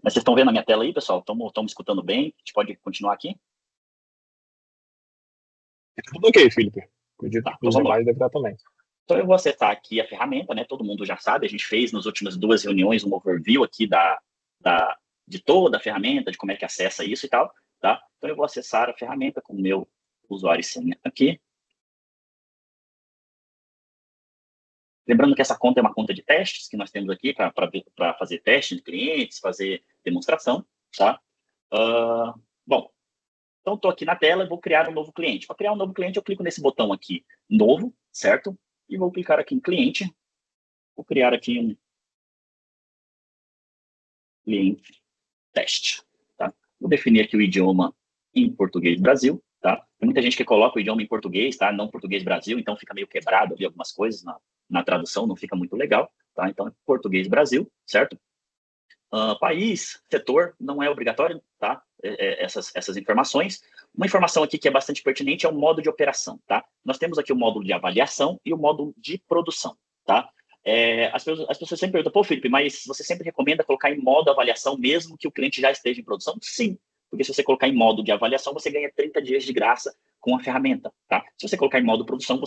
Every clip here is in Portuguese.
Mas vocês estão vendo a minha tela aí, pessoal? Estão me escutando bem? A gente pode continuar aqui? Tudo ok, Felipe. Acredito Tá, que então os vamos lá. demais devem estar também. Então eu vou acessar aqui a ferramenta, né? Todo mundo já sabe, a gente fez nas últimas 2 reuniões um overview aqui de toda a ferramenta, de como é que acessa isso e tal, tá? Então eu vou acessar a ferramenta com o meu usuário e senha aqui. Lembrando que essa conta é uma conta de testes que nós temos aqui para fazer teste de clientes, fazer demonstração, tá? Bom, então estou aqui na tela e vou criar um novo cliente. Para criar um novo cliente, eu clico nesse botão aqui, novo, certo? E vou clicar aqui em cliente. Vou criar aqui um cliente teste, tá? Vou definir aqui o idioma em português Brasil, tá? Tem muita gente que coloca o idioma em português, tá? Não português Brasil, então fica meio quebrado ali algumas coisas na tradução, não fica muito legal, tá? Então, português Brasil, certo? País, setor, não é obrigatório, tá? Essas informações. Uma informação aqui que é bastante pertinente é o modo de operação, tá? Nós temos aqui o módulo de avaliação e o módulo de produção, tá? As pessoas sempre perguntam, pô, Felipe, mas você sempre recomenda colocar em modo avaliação mesmo que o cliente já esteja em produção? Sim, porque se você colocar em modo de avaliação, você ganha 30 dias de graça com a ferramenta, tá? Se você colocar em modo produção,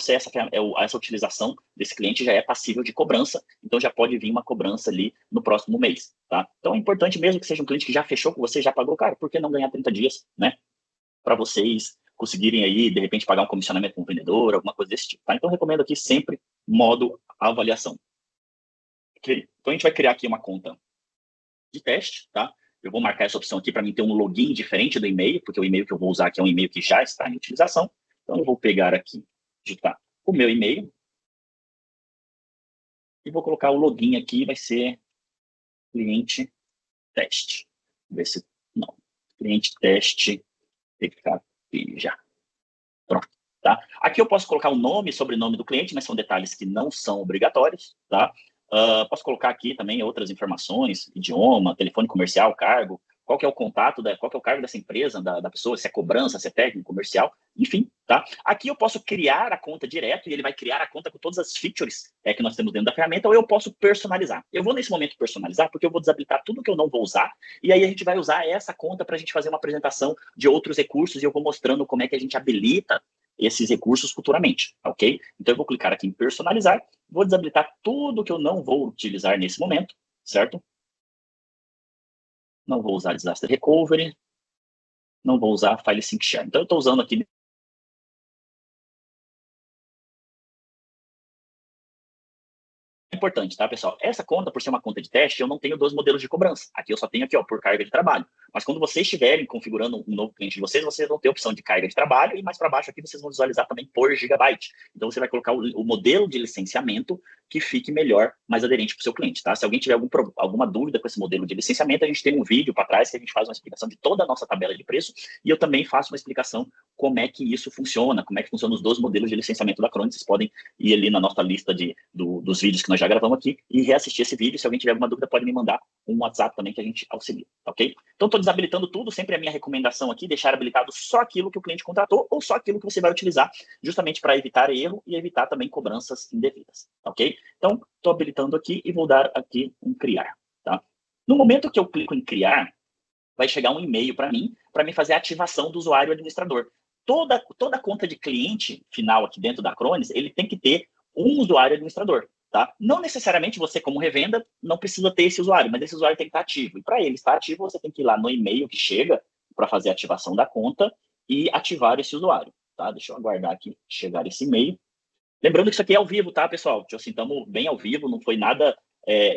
essa utilização desse cliente já é passível de cobrança, então já pode vir uma cobrança ali no próximo mês, tá? Então é importante mesmo que seja um cliente que já fechou com você, já pagou, cara, por que não ganhar 30 dias, né? Para vocês conseguirem aí, de repente, pagar um comissionamento com o vendedor, alguma coisa desse tipo, tá? Então eu recomendo aqui sempre modo avaliação. Ok? Então a gente vai criar aqui uma conta de teste, tá? Eu vou marcar essa opção aqui para mim ter um login diferente do e-mail, porque o e-mail que eu vou usar aqui é um e-mail que já está em utilização. Então eu vou pegar aqui, digitar o meu e-mail e vou colocar o login aqui, vai ser cliente teste. Vamos ver se não. Cliente teste, já. Pronto, tá? Aqui eu posso colocar o nome e sobrenome do cliente, mas são detalhes que não são obrigatórios, tá? Posso colocar aqui também outras informações, idioma, telefone comercial, cargo, qual que é o contato, qual que é o cargo dessa empresa, da pessoa, se é cobrança, se é técnico, comercial, enfim, tá? Aqui eu posso criar a conta direto e ele vai criar a conta com todas as features que nós temos dentro da ferramenta, ou eu posso personalizar. Eu vou nesse momento personalizar porque eu vou desabilitar tudo que eu não vou usar e aí a gente vai usar essa conta para a gente fazer uma apresentação de outros recursos e eu vou mostrando como é que a gente habilita esses recursos futuramente, ok? Então eu vou clicar aqui em personalizar, vou desabilitar tudo que eu não vou utilizar nesse momento, certo? Não vou usar Disaster Recovery, não vou usar File Sync Share. Então eu estou usando aqui importante, tá, pessoal? Essa conta, por ser uma conta de teste, eu não tenho 2 modelos de cobrança. Aqui eu só tenho aqui, ó, por carga de trabalho. Mas quando vocês estiverem configurando um novo cliente de vocês vão ter a opção de carga de trabalho e mais para baixo aqui vocês vão visualizar também por gigabyte. Então você vai colocar o modelo de licenciamento que fique melhor, mais aderente para o seu cliente, tá? Se alguém tiver alguma dúvida com esse modelo de licenciamento, a gente tem um vídeo para trás que a gente faz uma explicação de toda a nossa tabela de preço e eu também faço uma explicação como é que isso funciona, como é que funcionam os 2 modelos de licenciamento da Acronis. Vocês podem ir ali na nossa lista dos vídeos que nós já gravamos aqui e reassistir esse vídeo. Se alguém tiver alguma dúvida, pode me mandar um WhatsApp também que a gente auxilia, ok? Então, estou desabilitando tudo. Sempre a minha recomendação aqui, deixar habilitado só aquilo que o cliente contratou ou só aquilo que você vai utilizar, justamente para evitar erro e evitar também cobranças indevidas, ok? Então, estou habilitando aqui e vou dar aqui um criar, tá? No momento que eu clico em criar, vai chegar um e-mail para me fazer a ativação do usuário administrador. Toda conta de cliente final aqui dentro da Acronis, ele tem que ter um usuário administrador, tá? Não necessariamente você, como revenda, não precisa ter esse usuário, mas esse usuário tem que estar ativo. E para ele estar ativo, você tem que ir lá no e-mail que chega para fazer a ativação da conta e ativar esse usuário, tá? Deixa eu aguardar aqui chegar esse e-mail. Lembrando que isso aqui é ao vivo, tá, pessoal? Tipo assim, estamos bem ao vivo, não foi nada.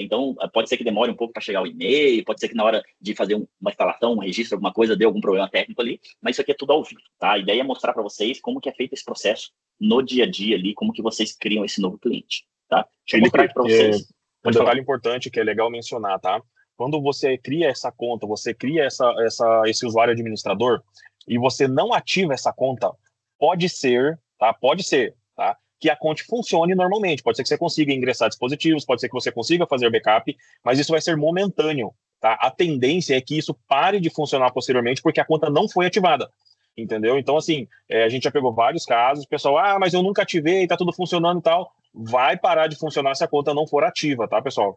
Então, pode ser que demore um pouco para chegar o e-mail, pode ser que na hora de fazer uma instalação, um registro, alguma coisa, dê algum problema técnico ali, mas isso aqui é tudo ao vivo, tá? A ideia é mostrar para vocês como que é feito esse processo no dia a dia ali, como que vocês criam esse novo cliente, tá? Deixa eu mostrar Felipe, aqui para vocês. um Pode falar. detalhe importante que é legal mencionar, tá? Quando você cria essa conta, você cria esse usuário administrador e você não ativa essa conta, pode ser, tá? Pode ser, tá? Que a conta funcione normalmente. Pode ser que você consiga ingressar dispositivos, pode ser que você consiga fazer backup, mas isso vai ser momentâneo, tá? A tendência é que isso pare de funcionar posteriormente porque a conta não foi ativada. Entendeu? Então, assim, a gente já pegou vários casos, o pessoal, mas eu nunca ativei, tá tudo funcionando e tal. Vai parar de funcionar se a conta não for ativa, tá, pessoal?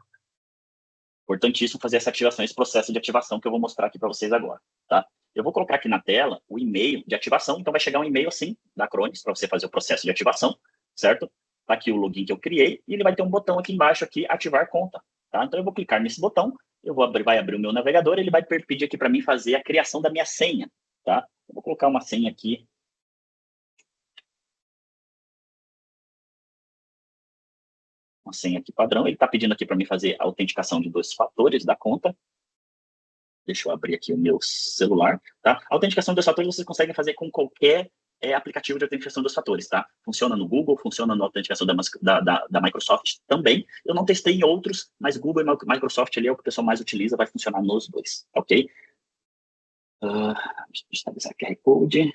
Importantíssimo fazer essa ativação, esse processo de ativação que eu vou mostrar aqui para vocês agora, tá? Eu vou colocar aqui na tela o e-mail de ativação, então vai chegar um e-mail assim da Acronis para você fazer o processo de ativação, certo? Tá aqui o login que eu criei e ele vai ter um botão aqui embaixo aqui, ativar conta, tá? Então eu vou clicar nesse botão, vai abrir o meu navegador, ele vai pedir aqui para mim fazer a criação da minha senha, tá? Eu vou colocar uma senha aqui. Uma senha aqui padrão, ele está pedindo aqui para mim fazer a autenticação de 2 fatores da conta. Deixa eu abrir aqui o meu celular, tá? A autenticação de 2 fatores vocês conseguem fazer com qualquer aplicativo de autenticação de 2 fatores, tá? Funciona no Google, funciona na autenticação da Microsoft também. Eu não testei em outros, mas Google e Microsoft ali é o que o pessoal mais utiliza, vai funcionar nos dois, ok? Deixa eu estabelecer QR Code.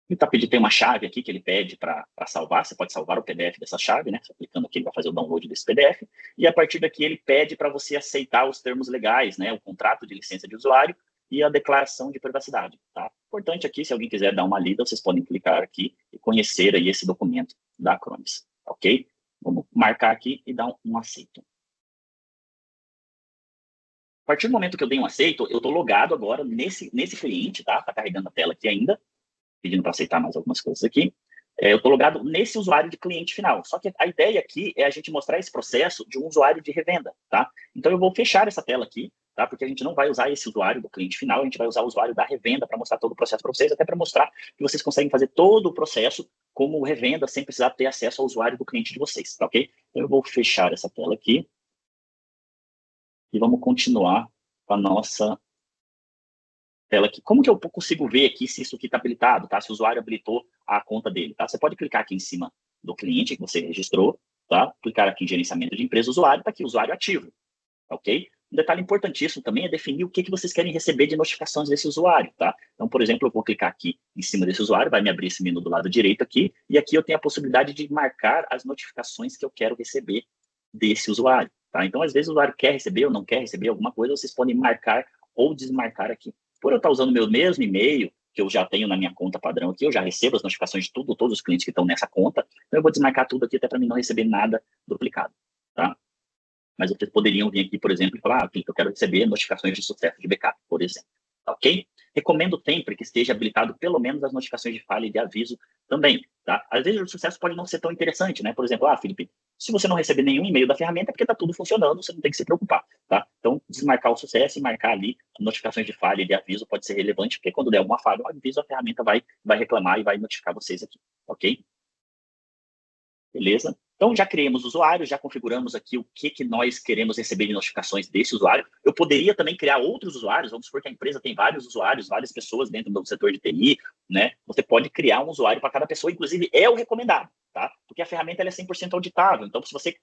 Ele tá pedindo, tem uma chave aqui que ele pede para salvar, você pode salvar o PDF dessa chave, né? Só clicando aqui, ele vai fazer o download desse PDF, e a partir daqui ele pede para você aceitar os termos legais, né? O contrato de licença de usuário e a declaração de privacidade, tá? Importante aqui, se alguém quiser dar uma lida, vocês podem clicar aqui e conhecer aí esse documento da Acronis, ok? Vamos marcar aqui e dar um aceito. A partir do momento que eu dei um aceito, eu estou logado agora nesse cliente, tá? Tá carregando a tela aqui ainda, pedindo para aceitar mais algumas coisas aqui. Eu estou logado nesse usuário de cliente final. Só que a ideia aqui é a gente mostrar esse processo de um usuário de revenda, tá? Então eu vou fechar essa tela aqui, tá? Porque a gente não vai usar esse usuário do cliente final, a gente vai usar o usuário da revenda para mostrar todo o processo para vocês, até para mostrar que vocês conseguem fazer todo o processo como revenda sem precisar ter acesso ao usuário do cliente de vocês, tá ok? Então eu vou fechar essa tela aqui e vamos continuar com a nossa tela aqui. Como que eu consigo ver aqui se isso aqui está habilitado, tá? Se o usuário habilitou a conta dele, tá? Você pode clicar aqui em cima do cliente que você registrou, tá? Clicar aqui em gerenciamento de empresa usuário, tá aqui, usuário ativo, ok? Um detalhe importantíssimo também é definir o que vocês querem receber de notificações desse usuário, tá? Então, por exemplo, eu vou clicar aqui em cima desse usuário, vai me abrir esse menu do lado direito aqui, e aqui eu tenho a possibilidade de marcar as notificações que eu quero receber desse usuário, tá? Então, às vezes o usuário quer receber ou não quer receber alguma coisa, vocês podem marcar ou desmarcar aqui. Por eu estar usando o meu mesmo e-mail, que eu já tenho na minha conta padrão aqui, eu já recebo as notificações de todos os clientes que estão nessa conta, então eu vou desmarcar tudo aqui até para mim não receber nada duplicado, tá? Mas vocês poderiam vir aqui, por exemplo, e falar, eu quero receber notificações de sucesso de backup, por exemplo, tá ok? Recomendo sempre que esteja habilitado pelo menos as notificações de falha e de aviso também, tá? Às vezes o sucesso pode não ser tão interessante, né? Por exemplo, Felipe, se você não receber nenhum e-mail da ferramenta é porque está tudo funcionando, você não tem que se preocupar, tá? Então, desmarcar o sucesso e marcar ali notificações de falha e de aviso pode ser relevante, porque quando der alguma falha, o aviso, a ferramenta vai reclamar e vai notificar vocês aqui, ok? Beleza? Então, já criamos o usuário, já configuramos aqui o que nós queremos receber de notificações desse usuário. Eu poderia também criar outros usuários, vamos supor que a empresa tem vários usuários, várias pessoas dentro do setor de TI, né? Você pode criar um usuário para cada pessoa, inclusive é o recomendado, tá? Porque a ferramenta ela é 100% auditável. Então, se você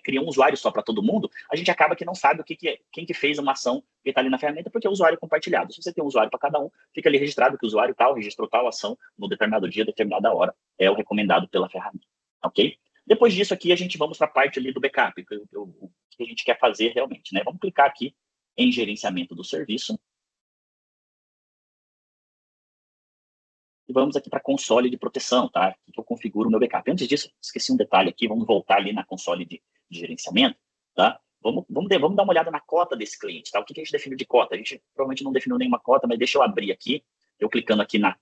cria um usuário só para todo mundo, a gente acaba que não sabe quem que fez uma ação que está ali na ferramenta, porque é o usuário compartilhado. Se você tem um usuário para cada um, fica ali registrado que o usuário tal registrou tal ação no determinado dia, determinada hora. É o recomendado pela ferramenta, ok? Depois disso aqui, a gente vamos para a parte ali do backup, o que a gente quer fazer realmente, né? Vamos clicar aqui em gerenciamento do serviço. E vamos aqui para console de proteção, tá? Aqui que eu configuro o meu backup. Antes disso, esqueci um detalhe aqui, vamos voltar ali na console de gerenciamento, tá? Vamos dar uma olhada na cota desse cliente, tá? O que a gente definiu de cota? A gente provavelmente não definiu nenhuma cota, mas deixa eu abrir aqui, eu clicando aqui na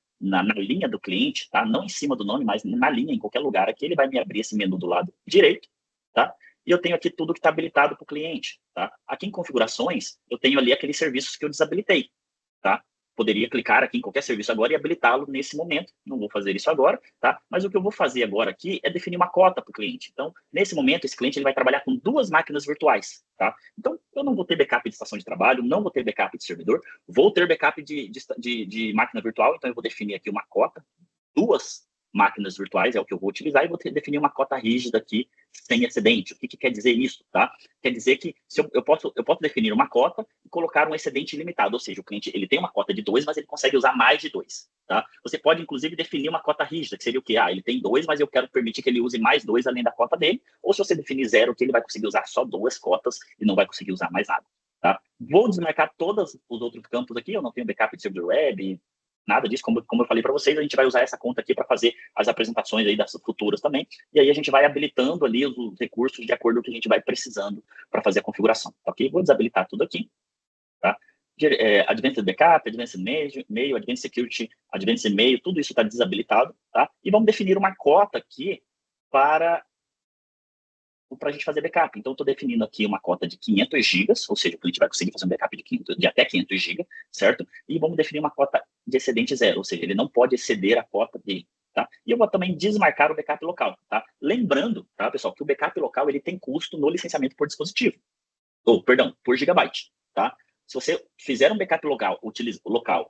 linha do cliente, tá? Não em cima do nome, mas na linha, em qualquer lugar aqui, ele vai me abrir esse menu do lado direito, tá? E eu tenho aqui tudo que está habilitado para o cliente, tá? Aqui em configurações, eu tenho ali aqueles serviços que eu desabilitei, tá? Poderia clicar aqui em qualquer serviço agora e habilitá-lo nesse momento. Não vou fazer isso agora, tá? Mas o que eu vou fazer agora aqui é definir uma cota para o cliente. Então, nesse momento, esse cliente ele vai trabalhar com 2 máquinas virtuais, tá? Então, eu não vou ter backup de estação de trabalho, não vou ter backup de servidor, vou ter backup de máquina virtual, então eu vou definir aqui uma cota, 2 máquinas virtuais é o que eu vou utilizar e vou definir uma cota rígida aqui sem excedente. O que quer dizer isso, tá? Quer dizer que se eu posso definir uma cota e colocar um excedente ilimitado, ou seja, o cliente ele tem uma cota de 2, mas ele consegue usar mais de 2, tá? Você pode, inclusive, definir uma cota rígida, que seria o quê? Ele tem 2, mas eu quero permitir que ele use mais 2 além da cota dele, ou se você definir 0, que ele vai conseguir usar só 2 cotas e não vai conseguir usar mais nada, tá? Vou desmarcar todos os outros campos aqui, eu não tenho backup de servidor web, nada disso. Como eu falei para vocês, a gente vai usar essa conta aqui para fazer as apresentações aí das futuras também, e aí a gente vai habilitando ali os recursos de acordo com o que a gente vai precisando para fazer a configuração, tá ok? Vou desabilitar tudo aqui, tá? Advanced Backup, Advanced Mail, Advanced Security, Advanced Mail, tudo isso está desabilitado, tá? E vamos definir uma cota aqui para a gente fazer backup. Então, eu estou definindo aqui uma cota de 500 gigas, ou seja, o cliente vai conseguir fazer um backup de até 500 gigas, certo? E vamos definir uma cota de excedente zero, ou seja, ele não pode exceder a cota dele, tá? E eu vou também desmarcar o backup local, tá? Lembrando, tá, pessoal, que o backup local, ele tem custo no licenciamento por dispositivo, por gigabyte, tá? Se você fizer um backup local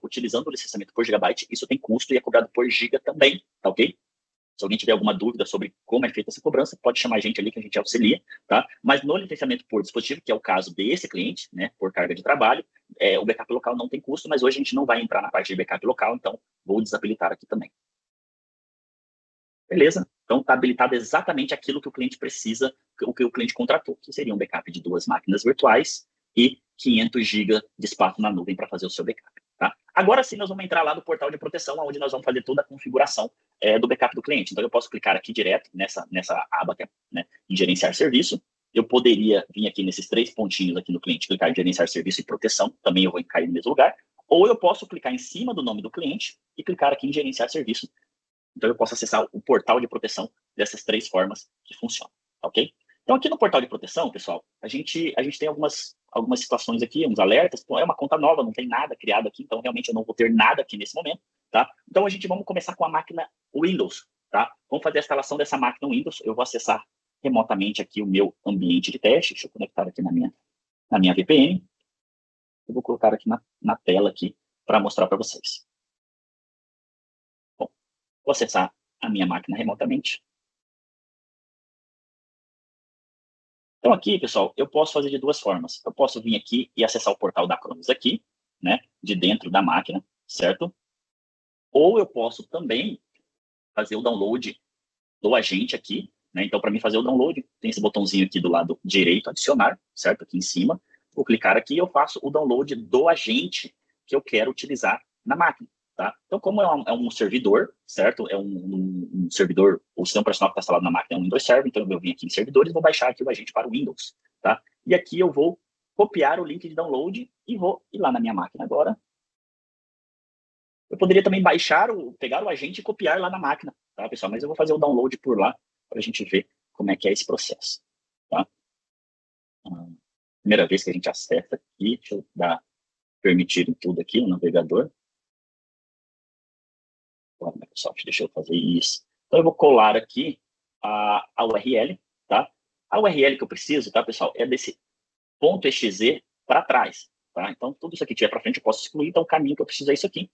utilizando o licenciamento por gigabyte, isso tem custo e é cobrado por giga também, tá ok? Se alguém tiver alguma dúvida sobre como é feita essa cobrança, pode chamar a gente ali que a gente auxilia, tá? Mas no licenciamento por dispositivo, que é o caso desse cliente, né, por carga de trabalho, o backup local não tem custo, mas hoje a gente não vai entrar na parte de backup local, então vou desabilitar aqui também. Beleza? Então está habilitado exatamente aquilo que o cliente precisa, o que o cliente contratou, que seria um backup de 2 máquinas virtuais e 500 GB de espaço na nuvem para fazer o seu backup. Tá? Agora sim, nós vamos entrar lá no portal de proteção, onde nós vamos fazer toda a configuração do backup do cliente. Então, eu posso clicar aqui direto nessa aba, né, em gerenciar serviço. Eu poderia vir aqui nesses 3 pontinhos aqui no cliente, clicar em gerenciar serviço e proteção, também eu vou cair no mesmo lugar. Ou eu posso clicar em cima do nome do cliente e clicar aqui em gerenciar serviço. Então, eu posso acessar o portal de proteção dessas 3 formas que funcionam, ok? Então, aqui no portal de proteção, pessoal, a gente tem algumas situações aqui, uns alertas. Pô, é uma conta nova, não tem nada criado aqui, então realmente eu não vou ter nada aqui nesse momento, tá? Então, vamos começar com a máquina Windows, tá? Vamos fazer a instalação dessa máquina Windows. Eu vou acessar remotamente aqui o meu ambiente de teste. Deixa eu conectar aqui na minha VPN. Eu vou colocar aqui na tela aqui para mostrar para vocês. Bom, vou acessar a minha máquina remotamente. Então, aqui, pessoal, eu posso fazer de 2 formas. Eu posso vir aqui e acessar o portal da Acronis aqui, né, de dentro da máquina, certo? Ou eu posso também fazer o download do agente aqui, né? Então, para mim fazer o download, tem esse botãozinho aqui do lado direito, adicionar, certo? Aqui em cima. Vou clicar aqui e eu faço o download do agente que eu quero utilizar na máquina. Tá? Então, como é um servidor, certo? É um servidor, o sistema operacional que está instalado na máquina é um Windows Server, então eu vim aqui em servidores e vou baixar aqui o agente para o Windows. Tá? E aqui eu vou copiar o link de download e vou ir lá na minha máquina agora. Eu poderia também pegar o agente e copiar lá na máquina, tá, pessoal? Mas eu vou fazer o download por lá para a gente ver como é que é esse processo. Tá? Primeira vez que a gente acessa aqui, deixa eu dar permitir em tudo aqui no navegador. Microsoft, deixa eu fazer isso. Então, eu vou colar aqui a URL, tá? A URL que eu preciso, tá, pessoal, é desse .exe para trás, tá? Então, tudo isso aqui que tiver para frente eu posso excluir, então o caminho que eu preciso é isso aqui,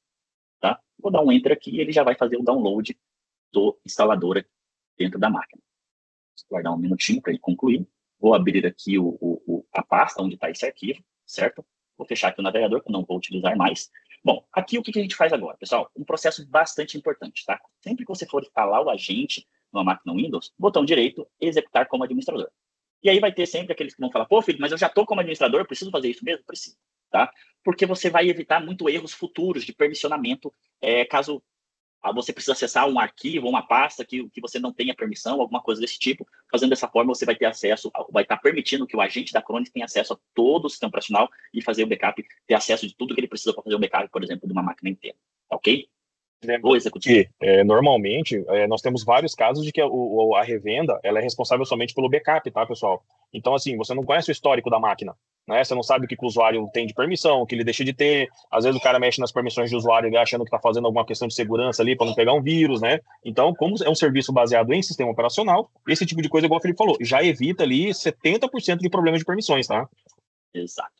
tá? Vou dar um Enter aqui e ele já vai fazer o download do instalador dentro da máquina. Vou guardar um minutinho para ele concluir. Vou abrir aqui a pasta onde está esse arquivo, certo? Vou fechar aqui o navegador, que eu não vou utilizar mais. Bom, aqui o que a gente faz agora, pessoal? Um processo bastante importante, tá? Sempre que você for instalar o agente numa máquina Windows, botão direito, executar como administrador. E aí vai ter sempre aqueles que vão falar, pô, Felipe, mas eu já estou como administrador, preciso fazer isso mesmo? Preciso, tá? Porque você vai evitar muito erros futuros de permissionamento, caso você precisa acessar um arquivo, uma pasta que você não tenha permissão, alguma coisa desse tipo. Fazendo dessa forma, você vai ter acesso, vai estar permitindo que o agente da Acronis tenha acesso a todo o sistema operacional e fazer o backup, ter acesso de tudo que ele precisa para fazer o backup, por exemplo, de uma máquina inteira. Tá ok? Vou executar. Normalmente, nós temos vários casos de que a revenda ela é responsável somente pelo backup, tá, pessoal? Então, assim, você não conhece o histórico da máquina, né? Você não sabe o que o usuário tem de permissão, o que ele deixa de ter. Às vezes o cara mexe nas permissões de usuário ele achando que está fazendo alguma questão de segurança ali para não pegar um vírus, né? Então, como é um serviço baseado em sistema operacional, esse tipo de coisa, igual o Felipe falou, já evita ali 70% de problemas de permissões, tá? Exato.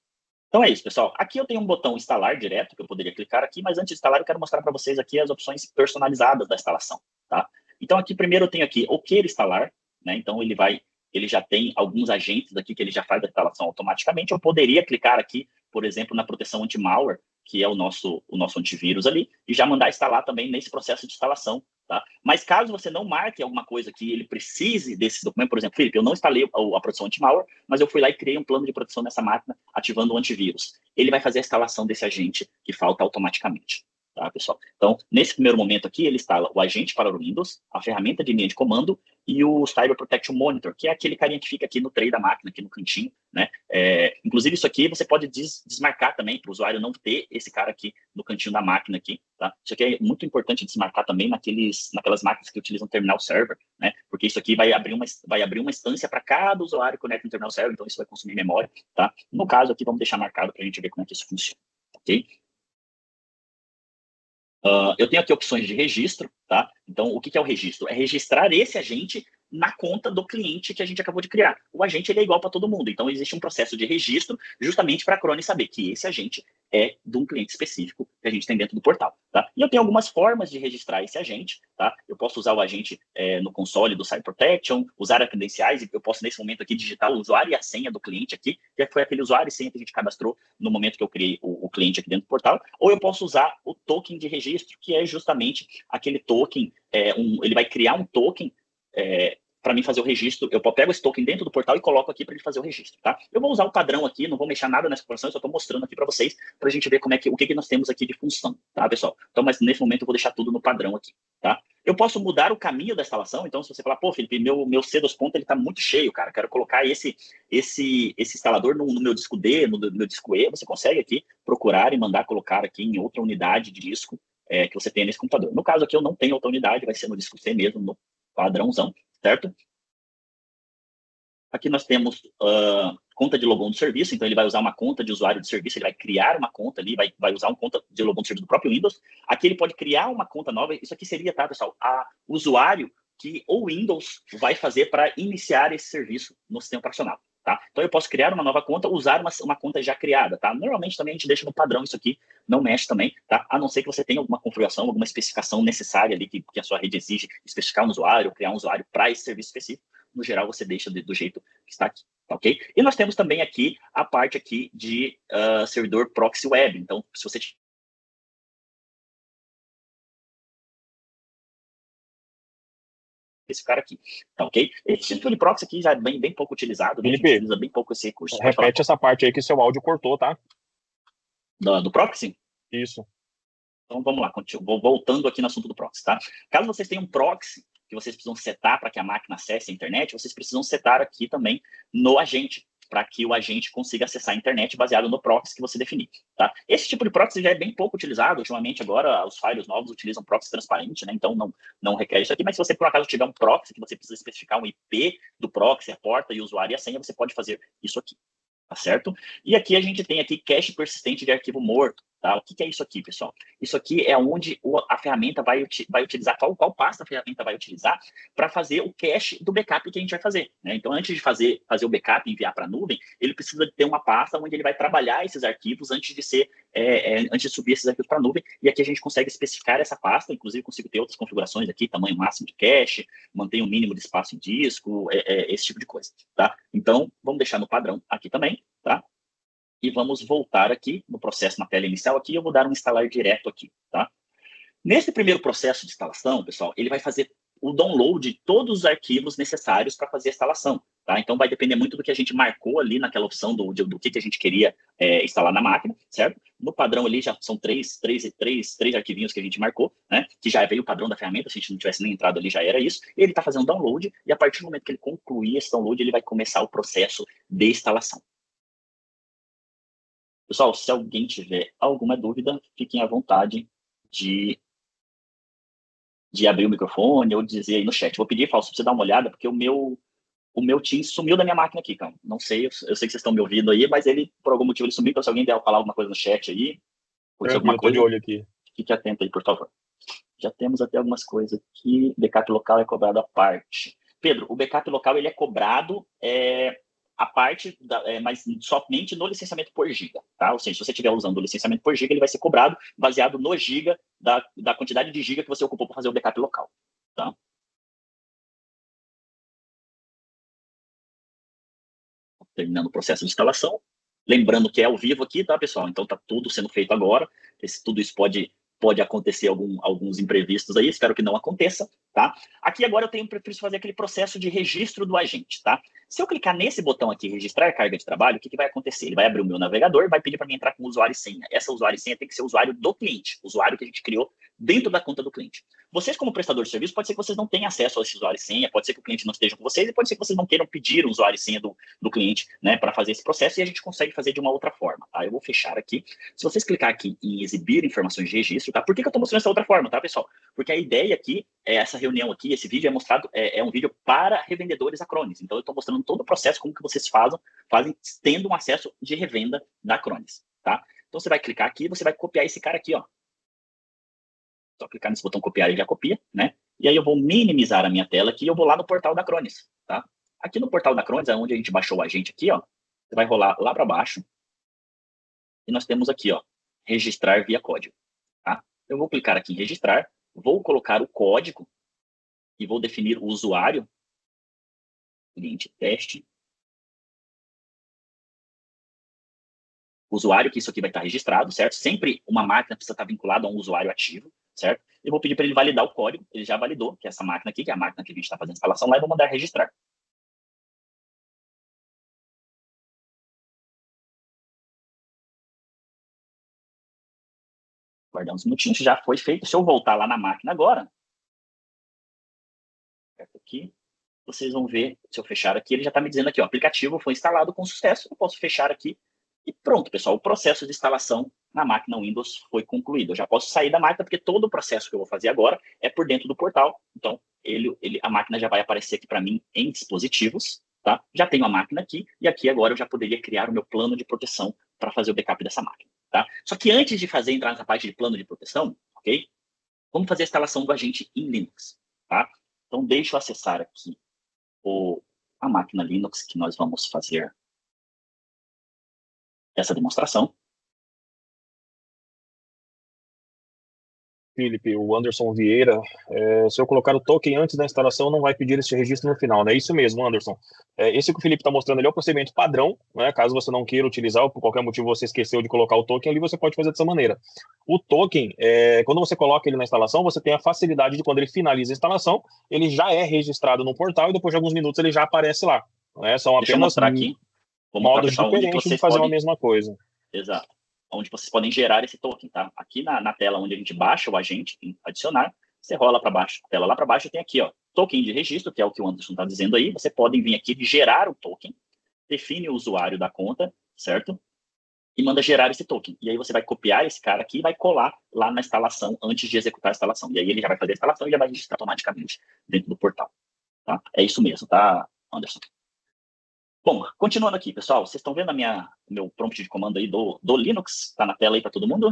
Então é isso, pessoal. Aqui eu tenho um botão instalar direto, que eu poderia clicar aqui, mas antes de instalar eu quero mostrar para vocês aqui as opções personalizadas da instalação, tá? Então aqui primeiro eu tenho aqui o queira instalar, né? Então ele já tem alguns agentes aqui que ele já faz a instalação automaticamente. Eu poderia clicar aqui, por exemplo, na proteção anti-malware, que é o nosso antivírus ali, e já mandar instalar também nesse processo de instalação, tá? Mas caso você não marque alguma coisa que ele precise desse documento, por exemplo, Felipe, eu não instalei a proteção anti-malware, mas eu fui lá e criei um plano de proteção nessa máquina, ativando o antivírus. Ele vai fazer a instalação desse agente que falta automaticamente. tá, pessoal? Então, nesse primeiro momento aqui, ele instala o agente para o Windows, a ferramenta de linha de comando e o Cyber Protection Monitor, que é aquele carinha que fica aqui no tray da máquina, aqui no cantinho, né? Inclusive, isso aqui você pode desmarcar também, para o usuário não ter esse cara aqui no cantinho da máquina aqui, tá? Isso aqui é muito importante desmarcar também naquelas máquinas que utilizam terminal server, né? Porque isso aqui vai abrir uma instância para cada usuário que conecta no terminal server, então isso vai consumir memória, tá? No caso aqui, vamos deixar marcado para a gente ver como é que isso funciona, ok? Eu tenho aqui opções de registro, tá? Então, o que é o registro? É registrar esse agente na conta do cliente que a gente acabou de criar. O agente ele é igual para todo mundo, então existe um processo de registro justamente para a Acrone saber que esse agente é de um cliente específico que a gente tem dentro do portal, tá? E eu tenho algumas formas de registrar esse agente, tá? Eu posso usar o agente no console do Cyber Protection, usar as credenciais, eu posso nesse momento aqui digitar o usuário e a senha do cliente aqui, que foi aquele usuário e senha que a gente cadastrou no momento que eu criei o cliente aqui dentro do portal, ou eu posso usar o token de registro, que é justamente aquele token, ele vai criar um token para mim fazer o registro. Eu pego esse token dentro do portal e coloco aqui para ele fazer o registro, tá? Eu vou usar o padrão aqui, não vou mexer nada nessa configuração, eu só estou mostrando aqui para vocês, para a gente ver o que nós temos aqui de função, tá, pessoal? Então, mas nesse momento eu vou deixar tudo no padrão aqui, tá? Eu posso mudar o caminho da instalação, então se você falar, pô, Felipe, meu C2 ponto ele está muito cheio, cara, quero colocar esse instalador no meu disco D, no meu disco E, você consegue aqui procurar e mandar colocar aqui em outra unidade de disco que você tenha nesse computador. No caso aqui eu não tenho outra unidade, vai ser no disco C mesmo, no padrãozão, certo? Aqui nós temos conta de login do serviço, então ele vai usar uma conta de usuário de serviço, ele vai criar uma conta ali, vai usar uma conta de login do serviço do próprio Windows. Aqui ele pode criar uma conta nova, isso aqui seria, tá, pessoal, o usuário que o Windows vai fazer para iniciar esse serviço no sistema operacional. Tá? Então, eu posso criar uma nova conta, usar uma conta já criada, tá? Normalmente, também a gente deixa no padrão isso aqui, não mexe também, tá? A não ser que você tenha alguma configuração, alguma especificação necessária ali que a sua rede exige, especificar um usuário, criar um usuário para esse serviço específico. No geral, você deixa do jeito que está aqui, tá ok? E nós temos também aqui a parte aqui de servidor proxy web. Então, se você esse cara aqui, tá ok? Esse tipo de proxy aqui já é bem pouco utilizado, né? A gente Felipe, utiliza bem pouco esse recurso. repete essa parte aí que seu áudio cortou, tá? Do proxy? Isso. Então, vamos lá, vou voltando aqui no assunto do proxy, tá? Caso vocês tenham um proxy que vocês precisam setar para que a máquina acesse a internet, vocês precisam setar aqui também no agente, para que o agente consiga acessar a internet baseado no proxy que você definir, tá? Esse tipo de proxy já é bem pouco utilizado. Ultimamente, agora, os firewalls novos utilizam proxy transparente, né? Então, não requer isso aqui. Mas se você, por acaso, tiver um proxy que você precisa especificar um IP do proxy, a porta e o usuário e a senha, você pode fazer isso aqui, tá certo? E aqui a gente tem aqui cache persistente de arquivo morto, tá? O que é isso aqui, pessoal? Isso aqui é onde a ferramenta vai utilizar, qual pasta a ferramenta vai utilizar para fazer o cache do backup que a gente vai fazer, né? Então, antes de fazer o backup e enviar para a nuvem, ele precisa ter uma pasta onde ele vai trabalhar esses arquivos antes de subir esses arquivos para a nuvem, e aqui a gente consegue especificar essa pasta, inclusive consigo ter outras configurações aqui, tamanho máximo de cache, manter um mínimo de espaço em disco, esse tipo de coisa, tá? Então, vamos deixar no padrão aqui também, tá? E vamos voltar aqui no processo na tela inicial aqui, eu vou dar um instalar direto aqui, tá? Nesse primeiro processo de instalação, pessoal, ele vai fazer o download de todos os arquivos necessários para fazer a instalação, tá? Então, vai depender muito do que a gente marcou ali naquela opção do que a gente queria instalar na máquina, certo? No padrão ali já são três arquivinhos que a gente marcou, né? Que já veio o padrão da ferramenta, se a gente não tivesse nem entrado ali já era isso. E ele está fazendo download e a partir do momento que ele concluir esse download, ele vai começar o processo de instalação. Pessoal, se alguém tiver alguma dúvida, fiquem à vontade de abrir o microfone ou dizer aí no chat. Vou pedir, Fausto, para você dar uma olhada, porque o meu Teams sumiu da minha máquina aqui, cara. Não sei, eu sei que vocês estão me ouvindo aí, mas ele, por algum motivo, ele sumiu. Então, se alguém der falar alguma coisa no chat aí, ou dizer alguma coisa, tô de olho aqui. Fique atento aí, por favor. Já temos até algumas coisas aqui. Backup local é cobrado à parte. Pedro, o backup local ele é cobrado a parte, mas somente no licenciamento por giga, tá? Ou seja, se você estiver usando o licenciamento por giga, ele vai ser cobrado baseado no giga, da quantidade de giga que você ocupou para fazer o backup local, tá? Terminando o processo de instalação. Lembrando que é ao vivo aqui, tá, pessoal? Então tá tudo sendo feito agora. Tudo isso pode acontecer alguns imprevistos aí, espero que não aconteça, tá? Aqui agora eu preciso fazer aquele processo de registro do agente, tá? Se eu clicar nesse botão aqui, registrar carga de trabalho, o que vai acontecer? Ele vai abrir o meu navegador, vai pedir para mim entrar com usuário e senha. Essa usuário e senha tem que ser o usuário do cliente, o usuário que a gente criou dentro da conta do cliente. Vocês, como prestador de serviço, pode ser que vocês não tenham acesso a esse usuário e senha, pode ser que o cliente não esteja com vocês, e pode ser que vocês não queiram pedir o usuário e senha do cliente, né, para fazer esse processo, e a gente consegue fazer de uma outra forma, tá? Eu vou fechar aqui. Se vocês clicar aqui em exibir informações de registro, tá? Por que eu estou mostrando essa outra forma, tá, pessoal? Porque a ideia aqui, essa reunião aqui, esse vídeo é mostrado, é um vídeo para revendedores Acronis. Então, eu estou mostrando todo o processo, como que vocês fazem tendo um acesso de revenda da Acronis, tá? Então, você vai clicar aqui e você vai copiar esse cara aqui, ó. Só clicar nesse botão copiar, ele já copia, né? E aí eu vou minimizar a minha tela aqui e eu vou lá no portal da Acronis, tá? Aqui no portal da Acronis, é onde a gente baixou o agente aqui, ó. Você vai rolar lá para baixo. E nós temos aqui, ó, registrar via código, tá? Eu vou clicar aqui em registrar, vou colocar o código e vou definir o usuário, cliente teste, usuário, que isso aqui vai estar registrado, certo? Sempre uma máquina precisa estar vinculada a um usuário ativo, certo? Eu vou pedir para ele validar o código, ele já validou, que é essa máquina aqui, que é a máquina que a gente está fazendo a instalação lá, e vou mandar registrar. Guardar uns minutinhos, já foi feito. Se eu voltar lá na máquina agora, aqui, vocês vão ver, se eu fechar aqui, ele já está me dizendo aqui, ó, o aplicativo foi instalado com sucesso, eu posso fechar aqui e pronto, pessoal, o processo de instalação na máquina Windows foi concluído. Eu já posso sair da máquina, porque todo o processo que eu vou fazer agora é por dentro do portal, então a máquina já vai aparecer aqui para mim em dispositivos, tá? Já tenho a máquina aqui, e aqui agora eu já poderia criar o meu plano de proteção para fazer o backup dessa máquina, tá? Só que antes de entrar nessa parte de plano de proteção, ok? Vamos fazer a instalação do agente em Linux, tá? Então, deixa eu acessar aqui a máquina Linux que nós vamos fazer essa demonstração. Felipe, o Anderson Vieira, se eu colocar o token antes da instalação, não vai pedir esse registro no final, né? Isso mesmo, Anderson. Esse que o Felipe está mostrando ali é o procedimento padrão, né? Caso você não queira utilizar ou por qualquer motivo você esqueceu de colocar o token ali, você pode fazer dessa maneira. O token, quando você coloca ele na instalação, você tem a facilidade de quando ele finaliza a instalação, ele já é registrado no portal e depois de alguns minutos ele já aparece lá. Né? São Deixa eu apenas mostrar aqui. Vou mostrar, modos pessoal, diferentes de fazer a mesma coisa. Exato. Onde vocês podem gerar esse token, tá? Aqui na tela onde a gente baixa o agente, em adicionar, você rola para baixo, a tela lá para baixo tem aqui, ó, token de registro, que é o que o Anderson está dizendo aí. Você pode vir aqui de gerar o token, define o usuário da conta, certo? E manda gerar esse token. E aí você vai copiar esse cara aqui e vai colar lá na instalação antes de executar a instalação. E aí ele já vai fazer a instalação e já vai registrar automaticamente dentro do portal, tá? É isso mesmo, tá, Anderson? Bom, continuando aqui, pessoal, vocês estão vendo meu prompt de comando aí do Linux? Está na tela aí para todo mundo?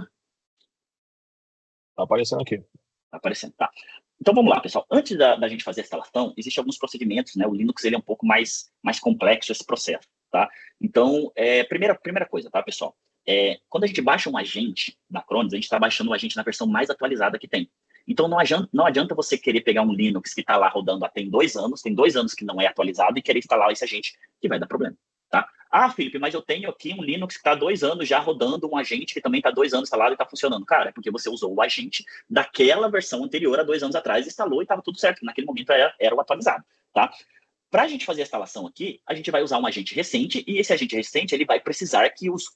Está aparecendo aqui. Está aparecendo, tá. Então vamos lá, pessoal. Antes da gente fazer a instalação, existem alguns procedimentos, né? O Linux ele é um pouco mais complexo esse processo, tá? Então, primeira coisa, tá, pessoal? Quando a gente baixa um agente da Acronis, a gente está baixando o agente na versão mais atualizada que tem. Então, não adianta você querer pegar um Linux que está lá rodando há tem 2 anos que não é atualizado e querer instalar esse agente, que vai dar problema, tá? Ah, Felipe, mas eu tenho aqui um Linux que está há 2 anos já rodando um agente que também está 2 anos instalado e está funcionando. Cara, é porque você usou o agente daquela versão anterior, há 2 anos atrás, instalou e estava tudo certo. Naquele momento era o atualizado, tá? Para a gente fazer a instalação aqui, a gente vai usar um agente recente e esse agente recente ele vai precisar que os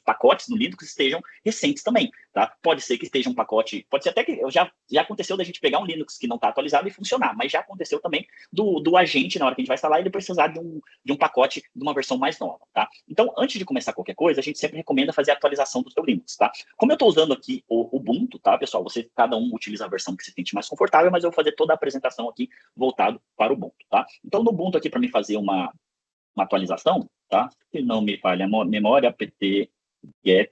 pacotes no Linux estejam recentes também, tá? Pode ser que esteja um pacote, pode ser até que já aconteceu da gente pegar um Linux que não está atualizado e funcionar, mas já aconteceu também do agente, na hora que a gente vai instalar, ele precisar de um pacote de uma versão mais nova, tá? Então, antes de começar qualquer coisa, a gente sempre recomenda fazer a atualização do seu Linux, tá? Como eu estou usando aqui o Ubuntu, tá, pessoal? Cada um utiliza a versão que se sente mais confortável, mas eu vou fazer toda a apresentação aqui voltado para o Ubuntu, tá? Então, no Ubuntu aqui, para mim fazer uma atualização, tá? Se não me falha a memória, apt get.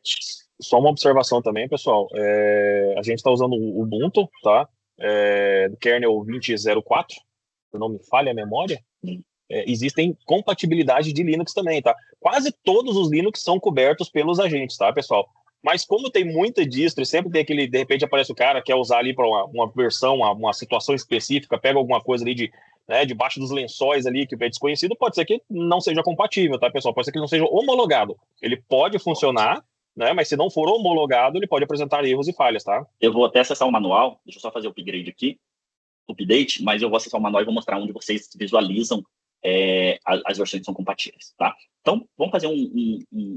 Só uma observação também, pessoal. A gente está usando o Ubuntu, tá? Do kernel 20.04, se não me falha a memória. Existem compatibilidade de Linux também, tá? Quase todos os Linux são cobertos pelos agentes, tá, pessoal? Mas como tem muita distro e sempre tem aquele, de repente aparece o cara que quer usar ali para uma versão, uma situação específica, pega alguma coisa ali debaixo dos lençóis ali que é desconhecido, pode ser que não seja compatível, tá, pessoal? Pode ser que ele não seja homologado. Ele pode funcionar, né? Mas se não for homologado, ele pode apresentar erros e falhas, tá? Eu vou até acessar o manual, deixa eu só fazer o upgrade aqui. update, mas eu vou acessar o manual e vou mostrar onde vocês visualizam as versões que são compatíveis, tá? Então, vamos fazer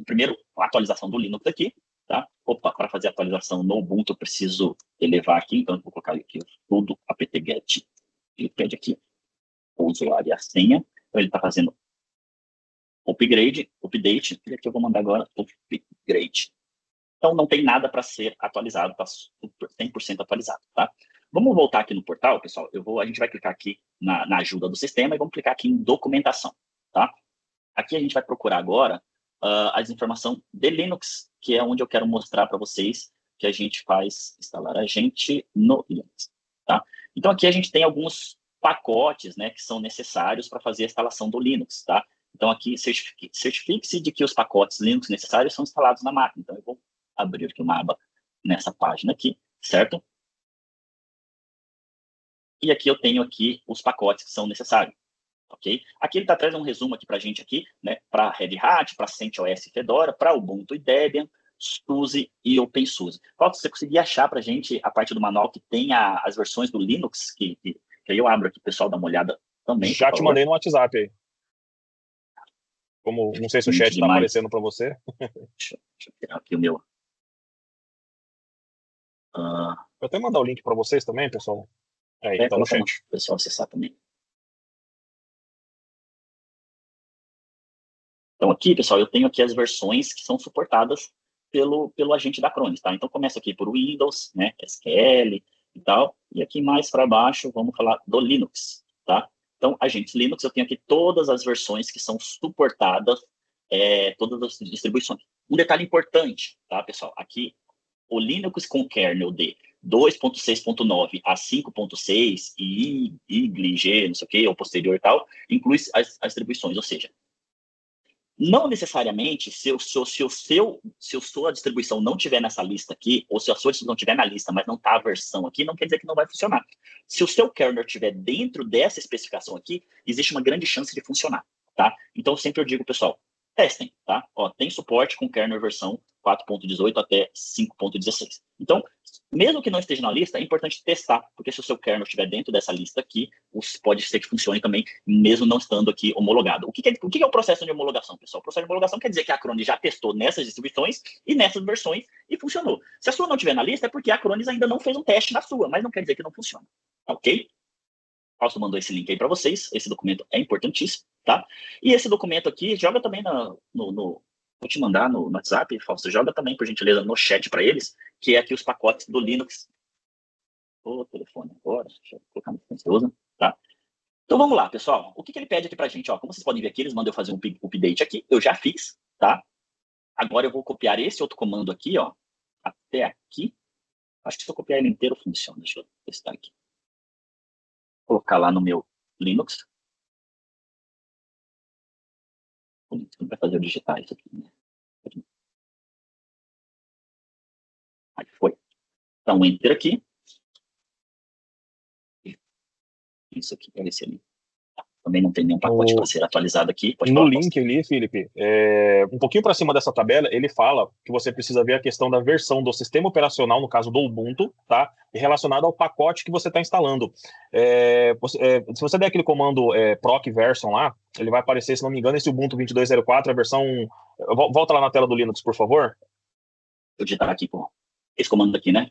primeiro uma atualização do Linux aqui, tá? Opa, para fazer a atualização no Ubuntu, eu preciso elevar aqui, então eu vou colocar aqui tudo apt-get, ele pede aqui o usuário e a senha, então ele está fazendo update, e aqui eu vou mandar agora upgrade. Então, não tem nada para ser atualizado, está 100% atualizado, tá? Vamos voltar aqui no portal, pessoal. A gente vai clicar aqui na ajuda do sistema e vamos clicar aqui em documentação, tá? Aqui a gente vai procurar agora as informações de Linux, que é onde eu quero mostrar para vocês que a gente faz instalar a gente no Linux, tá? Então, aqui a gente tem alguns pacotes, né, que são necessários para fazer a instalação do Linux, tá? Então, aqui, certifique-se de que os pacotes Linux necessários são instalados na máquina. Então, eu vou abrir aqui uma aba nessa página aqui, certo? E aqui eu tenho aqui os pacotes que são necessários, ok? Aqui ele está trazendo um resumo aqui para a gente aqui, né? Para Red Hat, para CentOS e Fedora, para Ubuntu e Debian, SUSE e OpenSUSE. Falta você conseguir achar para a gente a parte do manual que tem as versões do Linux, que aí eu abro aqui, pessoal, dá uma olhada também, Já te mandei no WhatsApp aí. Como não sei se o chat está aparecendo para você. Deixa eu tirar aqui o meu. Vou até mandar o link para vocês também, pessoal. Aí, tá no chat. O pessoal acessar também. Então, aqui, pessoal, eu tenho aqui as versões que são suportadas pelo agente da Acronis, tá? Então, começa aqui por Windows, né, SQL e tal, e aqui mais para baixo vamos falar do Linux, tá? Então, agentes Linux, eu tenho aqui todas as versões que são suportadas, todas as distribuições. Um detalhe importante, tá, pessoal? Aqui, o Linux com kernel de 2.6.9 a 5.6 e IGLG, não sei o que, ou posterior e tal, inclui as distribuições, ou seja, não necessariamente, se a sua distribuição não tiver nessa lista aqui, ou se a sua distribuição tiver na lista, mas não está a versão aqui, não quer dizer que não vai funcionar. Se o seu kernel estiver dentro dessa especificação aqui, existe uma grande chance de funcionar, tá? Então, sempre eu digo, pessoal, testem, tá? Ó, tem suporte com kernel versão 4.18 até 5.16. Então, mesmo que não esteja na lista, é importante testar, porque se o seu kernel estiver dentro dessa lista aqui, pode ser que funcione também, mesmo não estando aqui homologado. O que é o processo de homologação, pessoal? O processo de homologação quer dizer que a Acronis já testou nessas distribuições e nessas versões e funcionou. Se a sua não estiver na lista, é porque a Acronis ainda não fez um teste na sua, mas não quer dizer que não funciona. Ok? Fausto mandou esse link aí para vocês. Esse documento é importantíssimo, tá? E esse documento aqui, joga também vou te mandar no WhatsApp, Fausto, joga também, por gentileza, no chat para eles, que é aqui os pacotes do Linux. O telefone agora, deixa eu colocar no silencioso, tá? Então vamos lá, pessoal. O que ele pede aqui pra gente? Ó, como vocês podem ver aqui, eles mandam eu fazer um update aqui. Eu já fiz, tá? Agora eu vou copiar esse outro comando aqui, ó, até aqui. Acho que se eu copiar ele inteiro funciona. Deixa eu testar aqui. Vou colocar lá no meu Linux. Não vai fazer eu digitar isso aqui, né? Aí foi. Então, enter aqui. Isso aqui, é esse ali. Também não tem nenhum pacote para ser atualizado aqui. Pode no falar, link ali, Felipe, um pouquinho para cima dessa tabela, ele fala que você precisa ver a questão da versão do sistema operacional, no caso do Ubuntu, tá? E relacionado ao pacote que você está instalando. Se você der aquele comando proc version lá, ele vai aparecer, se não me engano, esse Ubuntu 22.04, a versão... Volta lá na tela do Linux, por favor. Vou digitar aqui, pô. Esse comando aqui, né?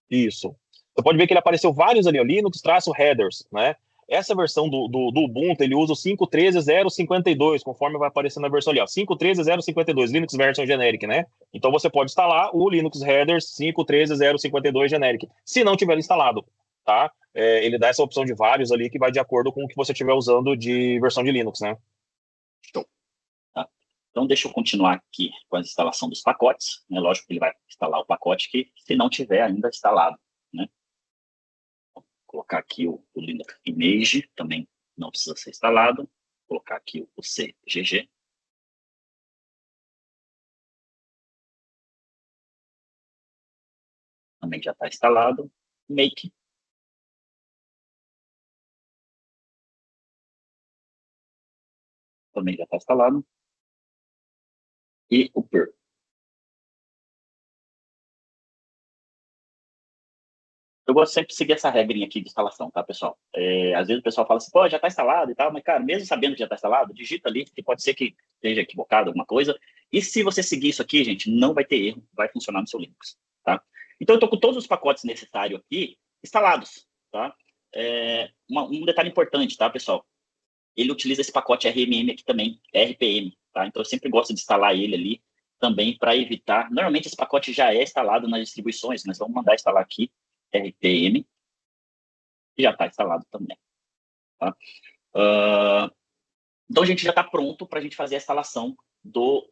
Isso. Você pode ver que ele apareceu vários ali, ó, Linux-headers, né? Essa versão do Ubuntu, ele usa o 5.13.0.52, conforme vai aparecer na versão ali, ó, 5.13.0.52, Linux Version Generic, né? Então você pode instalar o Linux Headers 5.13.0.52 Generic, se não tiver instalado, tá? Ele dá essa opção de vários ali que vai de acordo com o que você estiver usando de versão de Linux, né? Show. Tá. Então, deixa eu continuar aqui com a instalação dos pacotes, né? Lógico que ele vai instalar o pacote que, se não tiver ainda instalado, né? Colocar aqui o Linux Image, também não precisa ser instalado. Colocar aqui o CGG. Também já está instalado. Make. Também já está instalado. E o PER. Eu gosto sempre de seguir essa regrinha aqui de instalação, tá, pessoal? Às vezes o pessoal fala assim, pô, já está instalado e tal, mas, cara, mesmo sabendo que já está instalado, digita ali, que pode ser que esteja equivocado alguma coisa. E se você seguir isso aqui, gente, não vai ter erro, vai funcionar no seu Linux, tá? Então, eu estou com todos os pacotes necessários aqui instalados, tá? Um detalhe importante, tá, pessoal? Ele utiliza esse pacote RMM aqui também, RPM, tá? Então, eu sempre gosto de instalar ele ali também para evitar. Normalmente, esse pacote já é instalado nas distribuições, mas vamos mandar instalar aqui, RPM, e já está instalado também, tá? Então, a gente já está pronto para a gente fazer a instalação do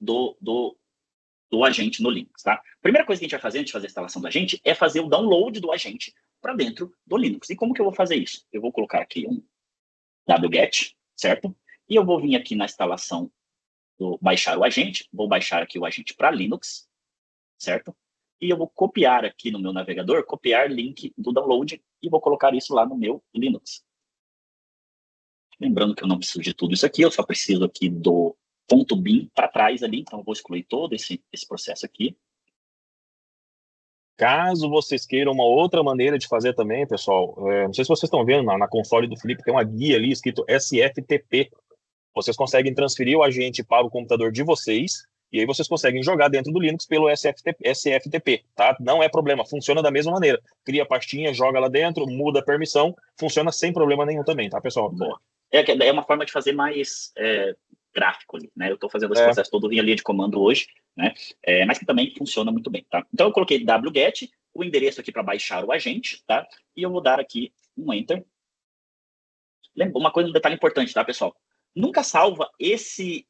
agente no Linux, tá? A primeira coisa que a gente vai fazer antes de fazer a instalação do agente é fazer o download do agente para dentro do Linux. E como que eu vou fazer isso? Eu vou colocar aqui um wget, certo? E eu vou vir aqui na instalação do baixar o agente, vou baixar aqui o agente para Linux, certo? E eu vou copiar aqui no meu navegador, copiar link do download e vou colocar isso lá no meu Linux. Lembrando que eu não preciso de tudo isso aqui, eu só preciso aqui do .bin para trás ali, então eu vou excluir todo esse processo aqui. Caso vocês queiram uma outra maneira de fazer também, pessoal, não sei se vocês estão vendo, na console do Felipe tem uma guia ali escrito SFTP. Vocês conseguem transferir o agente para o computador de vocês e aí vocês conseguem jogar dentro do Linux pelo SFTP, tá? Não é problema, funciona da mesma maneira. Cria a pastinha, joga lá dentro, muda a permissão, funciona sem problema nenhum também, tá, pessoal? Boa. É uma forma de fazer mais gráfico ali, né? Eu estou fazendo esse processo todo em linha de comando hoje, né? Mas que também funciona muito bem, tá? Então, eu coloquei wget, o endereço aqui para baixar o agente, tá? E eu vou dar aqui um enter. Lembra, um detalhe importante, tá, pessoal? Nunca salva esse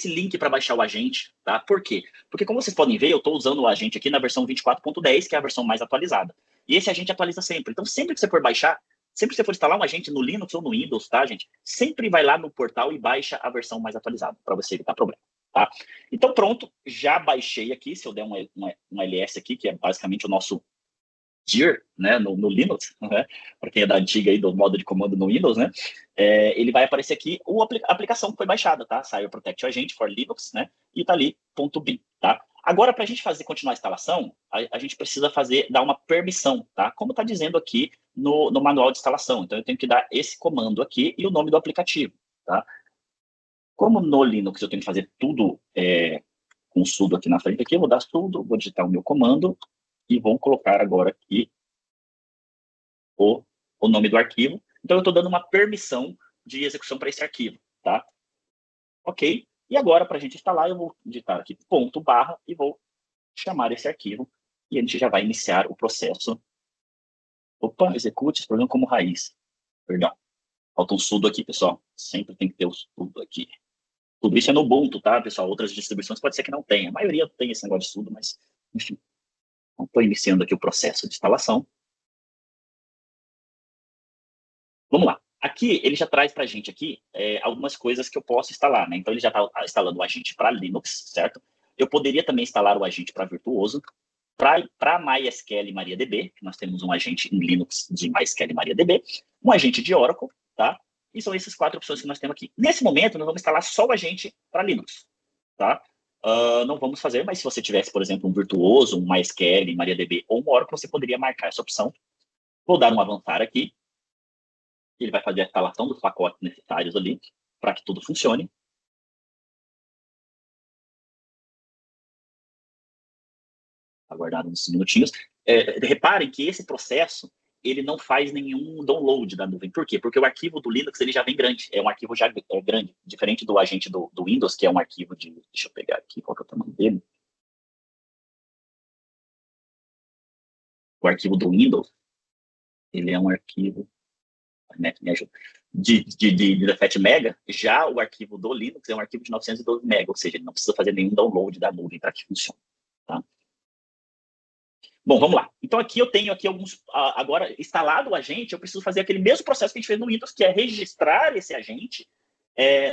link para baixar o agente, tá? Por quê? Porque, como vocês podem ver, eu estou usando o agente aqui na versão 24.10, que é a versão mais atualizada. E esse agente atualiza sempre. Então, sempre que você for baixar, sempre que você for instalar um agente no Linux ou no Windows, tá, gente? Sempre vai lá no portal e baixa a versão mais atualizada, para você evitar problema, tá? Então, pronto, já baixei aqui. Se eu der um ls aqui, que é basicamente o nosso dir, né, no Linux, né, para quem é da antiga aí do modo de comando no Windows, né, ele vai aparecer aqui a aplicação que foi baixada, tá? Cyber Protect Agent for Linux, né, e tá ali .bin, tá? Agora, para a gente continuar a instalação, a gente precisa dar uma permissão, tá? Como está dizendo aqui no manual de instalação. Então, eu tenho que dar esse comando aqui e o nome do aplicativo, tá? Como no Linux eu tenho que fazer tudo com sudo aqui na frente, aqui eu vou dar sudo, vou digitar o meu comando e vou colocar agora aqui o nome do arquivo. Então, eu estou dando uma permissão de execução para esse arquivo, tá? Ok. E agora, para a gente instalar, eu vou digitar aqui /, e vou chamar esse arquivo, e a gente já vai iniciar o processo. Opa, execute esse programa como raiz. Perdão. Falta um sudo aqui, pessoal. Sempre tem que ter o sudo aqui. Tudo isso é no Ubuntu, tá, pessoal? Outras distribuições pode ser que não tenha. A maioria tem esse negócio de sudo, mas, enfim. Estou iniciando aqui o processo de instalação. Vamos lá. Aqui, ele já traz para a gente aqui algumas coisas que eu posso instalar, né? Então, ele já está instalando o agente para Linux, certo? Eu poderia também instalar o agente para Virtuoso, para MySQL e MariaDB, que nós temos um agente em Linux de MySQL e MariaDB, um agente de Oracle, tá? E são essas 4 opções que nós temos aqui. Nesse momento, nós vamos instalar só o agente para Linux, tá? Não vamos fazer, mas se você tivesse, por exemplo, um Virtuoso, um MySQL, MariaDB ou um Oracle, você poderia marcar essa opção. Vou dar um avançar aqui. Ele vai fazer a instalação dos pacotes necessários ali para que tudo funcione. Aguardar uns minutinhos. Reparem que esse processo ele não faz nenhum download da nuvem. Por quê? Porque o arquivo do Linux ele já vem grande. É um arquivo já grande, diferente do agente do Windows, que é um arquivo de... Deixa eu pegar aqui, qual que é o tamanho dele? O arquivo do Windows, ele é um arquivo... Me ajuda. De 17 MB, já o arquivo do Linux é um arquivo de 912 MB, ou seja, ele não precisa fazer nenhum download da nuvem para que funcione. Tá? Bom, vamos lá. Então, aqui eu tenho aqui alguns... Agora, instalado o agente, eu preciso fazer aquele mesmo processo que a gente fez no Windows, que é registrar esse agente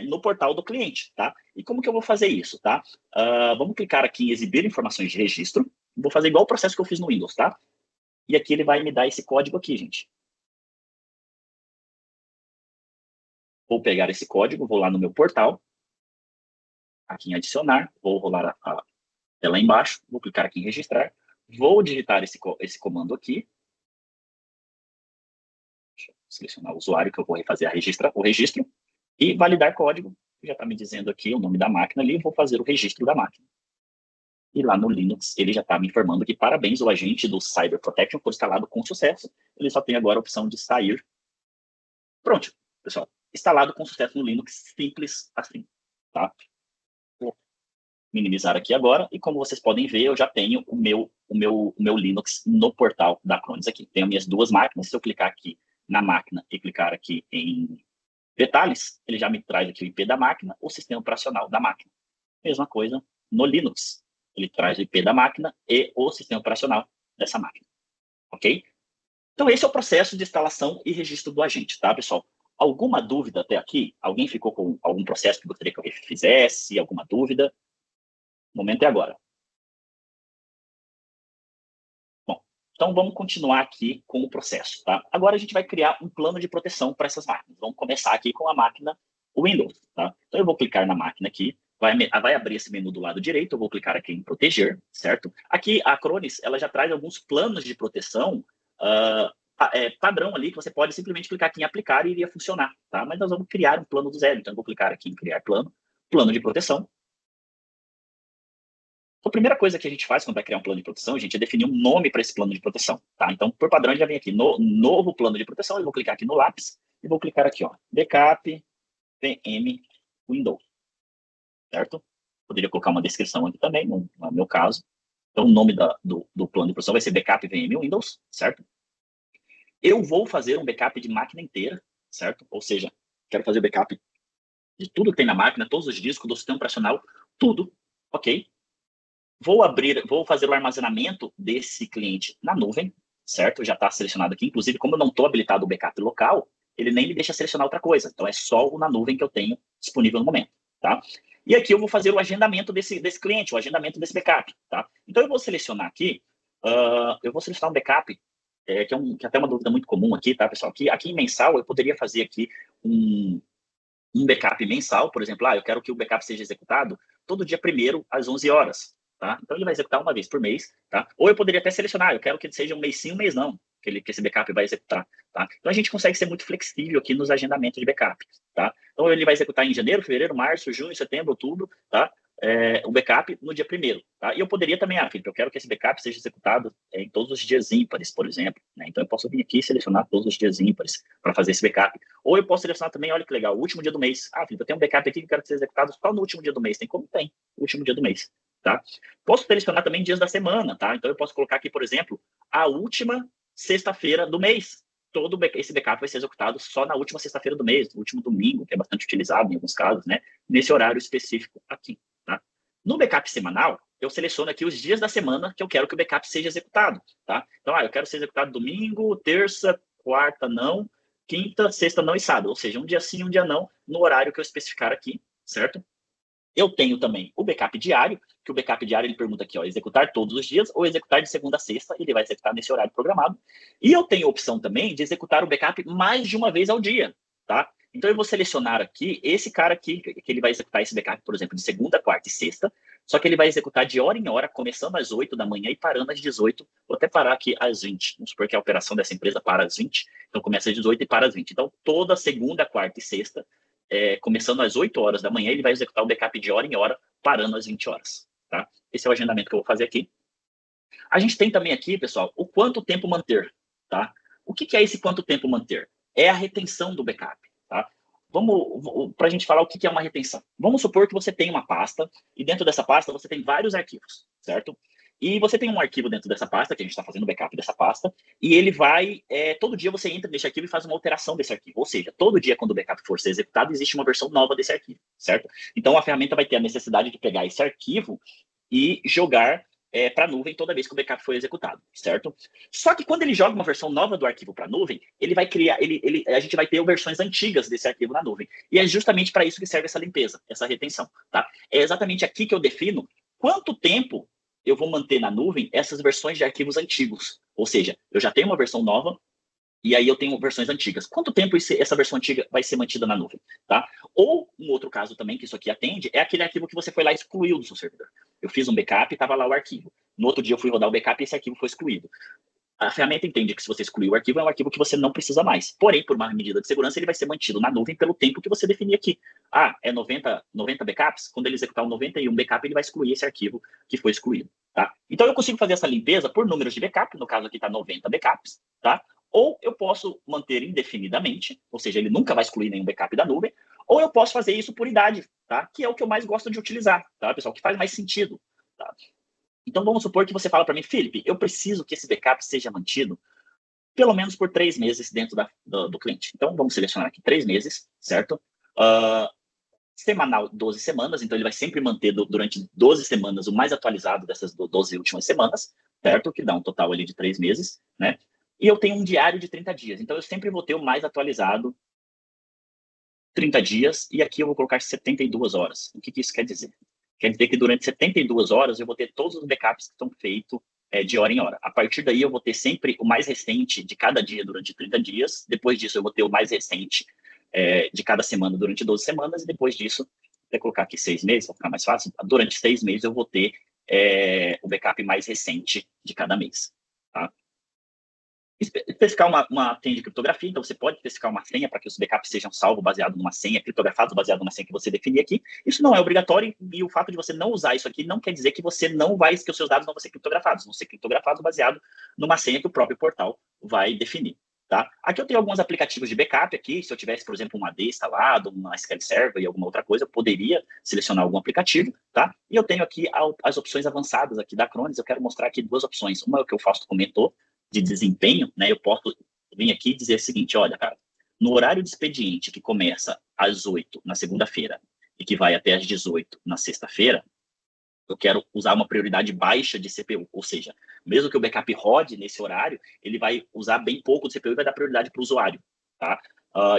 no portal do cliente, tá? E como que eu vou fazer isso, tá? Vamos clicar aqui em exibir informações de registro. Vou fazer igual o processo que eu fiz no Windows, tá? E aqui ele vai me dar esse código aqui, gente. Vou pegar esse código, vou lá no meu portal, aqui em adicionar, vou rolar a tela embaixo, vou clicar aqui em registrar, vou digitar esse comando aqui, selecionar o usuário que eu vou refazer o registro e validar código. Já está me dizendo aqui o nome da máquina ali, vou fazer o registro da máquina. E lá no Linux, ele já está me informando que parabéns, o agente do Cyber Protection foi instalado com sucesso. Ele só tem agora a opção de sair. Pronto, pessoal. Instalado com sucesso no Linux, simples assim, tá? Vou minimizar aqui agora, e como vocês podem ver, eu já tenho o meu Linux no portal da Acronis aqui. Tenho minhas duas máquinas. Se eu clicar aqui na máquina e clicar aqui em detalhes, ele já me traz aqui o IP da máquina, o sistema operacional da máquina. Mesma coisa no Linux. Ele traz o IP da máquina e o sistema operacional dessa máquina. Ok? Então, esse é o processo de instalação e registro do agente, tá, pessoal? Alguma dúvida até aqui? Alguém ficou com algum processo que gostaria que eu refizesse? Alguma dúvida? O momento é agora. Bom, então vamos continuar aqui com o processo, tá? Agora a gente vai criar um plano de proteção para essas máquinas. Vamos começar aqui com a máquina Windows, tá? Então eu vou clicar na máquina aqui, vai abrir esse menu do lado direito, eu vou clicar aqui em proteger, certo? Aqui a Acronis, ela já traz alguns planos de proteção padrão ali, que você pode simplesmente clicar aqui em aplicar e iria funcionar, tá? Mas nós vamos criar um plano do zero, então eu vou clicar aqui em criar plano de proteção. Então, a primeira coisa que a gente faz quando vai criar um plano de proteção, gente, é definir um nome para esse plano de proteção, tá? Então, por padrão, já vem aqui no novo plano de proteção, eu vou clicar aqui no lápis e vou clicar aqui, ó, Backup VM Windows, certo? Poderia colocar uma descrição aqui também, no meu caso. Então, o nome do plano de proteção vai ser Backup VM Windows, certo? Eu vou fazer um backup de máquina inteira, certo? Ou seja, quero fazer o backup de tudo que tem na máquina, todos os discos, do sistema operacional, tudo, ok? Vou fazer o armazenamento desse cliente na nuvem, certo? Já está selecionado aqui. Inclusive, como eu não estou habilitado o backup local, ele nem me deixa selecionar outra coisa. Então, é só o na nuvem que eu tenho disponível no momento, tá? E aqui eu vou fazer o agendamento desse cliente, o agendamento desse backup, tá? Então, eu vou selecionar aqui, eu vou selecionar um backup, que é até uma dúvida muito comum aqui, tá, pessoal? Aqui em mensal, eu poderia fazer aqui um backup mensal, por exemplo, eu quero que o backup seja executado todo dia 1º às 11 horas, tá? Então, ele vai executar uma vez por mês, tá? Ou eu poderia até selecionar, eu quero que seja um mês sim, um mês não, que esse backup vai executar, tá? Então, a gente consegue ser muito flexível aqui nos agendamentos de backup, tá? Então, ele vai executar em janeiro, fevereiro, março, junho, setembro, outubro, tá? O backup no dia 1º, tá? E eu poderia também, Felipe, eu quero que esse backup seja executado em todos os dias ímpares, por exemplo, né? Então, eu posso vir aqui e selecionar todos os dias ímpares para fazer esse backup. Ou eu posso selecionar também, olha que legal, o último dia do mês. Felipe, eu tenho um backup aqui que eu quero ser executado só no último dia do mês. Tem como? Tem, o último dia do mês, tá? Posso selecionar também dias da semana, tá? Então, eu posso colocar aqui, por exemplo, a última sexta-feira do mês. Todo esse backup vai ser executado só na última sexta-feira do mês, no último domingo, que é bastante utilizado em alguns casos, né? Nesse horário específico aqui, tá? No backup semanal, eu seleciono aqui os dias da semana que eu quero que o backup seja executado, tá? Então, eu quero ser executado domingo, terça, quarta não, quinta, sexta não e sábado, ou seja, um dia sim, um dia não, no horário que eu especificar aqui, certo? Eu tenho também o backup diário, que o backup diário ele pergunta aqui, ó, executar todos os dias ou executar de segunda a sexta, ele vai executar nesse horário programado. E eu tenho a opção também de executar o backup mais de uma vez ao dia, tá? Então eu vou selecionar aqui esse cara aqui, que ele vai executar esse backup, por exemplo, de segunda, quarta e sexta, só que ele vai executar de hora em hora, começando às 8 da manhã e parando às 18. Vou até parar aqui às 20. Vamos supor que a operação dessa empresa para às 20, então começa às 18 e para às 20. Então, toda segunda, quarta e sexta, começando às 8 horas da manhã, ele vai executar o backup de hora em hora, parando às 20 horas. Tá? Esse é o agendamento que eu vou fazer aqui. A gente tem também aqui, pessoal, o quanto tempo manter. Tá? O que é esse quanto tempo manter? É a retenção do backup. Tá? Para a gente falar o que é uma retenção. Vamos supor que você tem uma pasta, e dentro dessa pasta você tem vários arquivos, certo? E você tem um arquivo dentro dessa pasta, que a gente está fazendo backup dessa pasta, e ele vai, todo dia você entra nesse arquivo e faz uma alteração desse arquivo. Ou seja, todo dia quando o backup for ser executado, existe uma versão nova desse arquivo, certo? Então a ferramenta vai ter a necessidade de pegar esse arquivo e jogar para a nuvem toda vez que o backup for executado, certo? Só que quando ele joga uma versão nova do arquivo para a nuvem, ele vai criar, a gente vai ter versões antigas desse arquivo na nuvem. E é justamente para isso que serve essa limpeza, essa retenção, tá? É exatamente aqui que eu defino quanto tempo eu vou manter na nuvem essas versões de arquivos antigos. Ou seja, eu já tenho uma versão nova, e aí eu tenho versões antigas. Quanto tempo essa versão antiga vai ser mantida na nuvem? Tá? Ou um outro caso também que isso aqui atende é aquele arquivo que você foi lá e excluiu do seu servidor. Eu fiz um backup e estava lá o arquivo. No outro dia eu fui rodar o backup e esse arquivo foi excluído. A ferramenta entende que se você excluir o arquivo, é um arquivo que você não precisa mais. Porém, por uma medida de segurança, ele vai ser mantido na nuvem pelo tempo que você definir aqui. É 90 backups? Quando ele executar o 91 backup, ele vai excluir esse arquivo que foi excluído. Tá? Então, eu consigo fazer essa limpeza por números de backup, no caso aqui está 90 backups, tá? Ou eu posso manter indefinidamente, ou seja, ele nunca vai excluir nenhum backup da nuvem, ou eu posso fazer isso por idade, tá? Que é o que eu mais gosto de utilizar, tá, pessoal? Que faz mais sentido, tá? Então, vamos supor que você fala para mim, Felipe, eu preciso que esse backup seja mantido pelo menos por 3 meses dentro do cliente. Então, vamos selecionar aqui 3 meses, certo? Semanal, 12 semanas, então ele vai sempre manter durante 12 semanas o mais atualizado dessas 12 últimas semanas, certo? Que dá um total ali de 3 meses, né? E eu tenho um diário de 30 dias, então eu sempre vou ter o mais atualizado 30 dias, e aqui eu vou colocar 72 horas. O que isso quer dizer? Quer dizer que durante 72 horas eu vou ter todos os backups que estão feitos de hora em hora. A partir daí eu vou ter sempre o mais recente de cada dia durante 30 dias, depois disso eu vou ter o mais recente de cada semana durante 12 semanas, e depois disso, vou colocar aqui 6 meses, para ficar mais fácil, durante 6 meses eu vou ter o backup mais recente de cada mês. Tá? Especificar uma senha de criptografia, então você pode especificar uma senha para que os backups sejam salvos baseado numa senha, criptografados baseado numa senha que você definir aqui. Isso não é obrigatório, e o fato de você não usar isso aqui não quer dizer que que os seus dados não vão ser criptografados, vão ser criptografados baseado numa senha que o próprio portal vai definir. Tá? Aqui eu tenho alguns aplicativos de backup aqui, se eu tivesse, por exemplo, um AD instalado, uma SQL Server e alguma outra coisa, eu poderia selecionar algum aplicativo, tá? E eu tenho aqui as opções avançadas aqui da Acronis, eu quero mostrar aqui 2 opções. Uma é o que o Fausto comentou, de desempenho, né? Eu posso vir aqui e dizer o seguinte, olha, cara, no horário de expediente que começa às 8 na segunda-feira e que vai até às 18 na sexta-feira, eu quero usar uma prioridade baixa de CPU, ou seja, mesmo que o backup rode nesse horário, ele vai usar bem pouco de CPU e vai dar prioridade para o usuário, tá?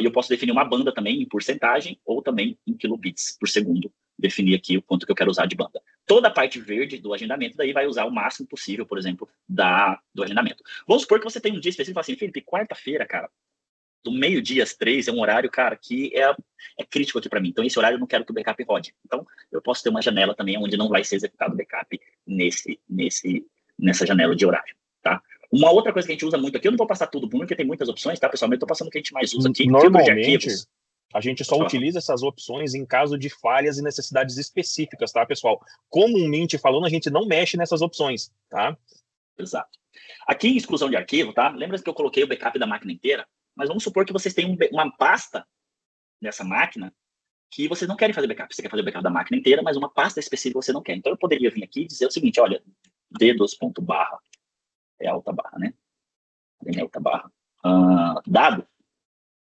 E eu posso definir uma banda também em porcentagem ou também em kilobits por segundo, definir aqui o quanto que eu quero usar de banda. Toda a parte verde do agendamento daí vai usar o máximo possível, por exemplo, do agendamento. Vamos supor que você tem um dia específico e fala assim, Felipe, quarta-feira, cara, do meio-dia às 3 é um horário, cara, que é crítico aqui para mim. Então, esse horário eu não quero que o backup rode. Então, eu posso ter uma janela também onde não vai ser executado o backup nessa janela de horário, tá? Uma outra coisa que a gente usa muito aqui, eu não vou passar tudo por mim, porque tem muitas opções, tá, pessoal? Mas eu tô passando o que a gente mais usa aqui, filtro de arquivos. A gente só utiliza essas opções em caso de falhas e necessidades específicas, tá, pessoal? Comumente falando, a gente não mexe nessas opções, tá? Exato. Aqui em exclusão de arquivo, tá? Lembra que eu coloquei o backup da máquina inteira? Mas vamos supor que vocês têm uma pasta nessa máquina que vocês não querem fazer backup. Você quer fazer backup da máquina inteira, mas uma pasta específica você não quer. Então, eu poderia vir aqui e dizer o seguinte, olha, d2.barra, é alta barra, né? É alta barra. Dado,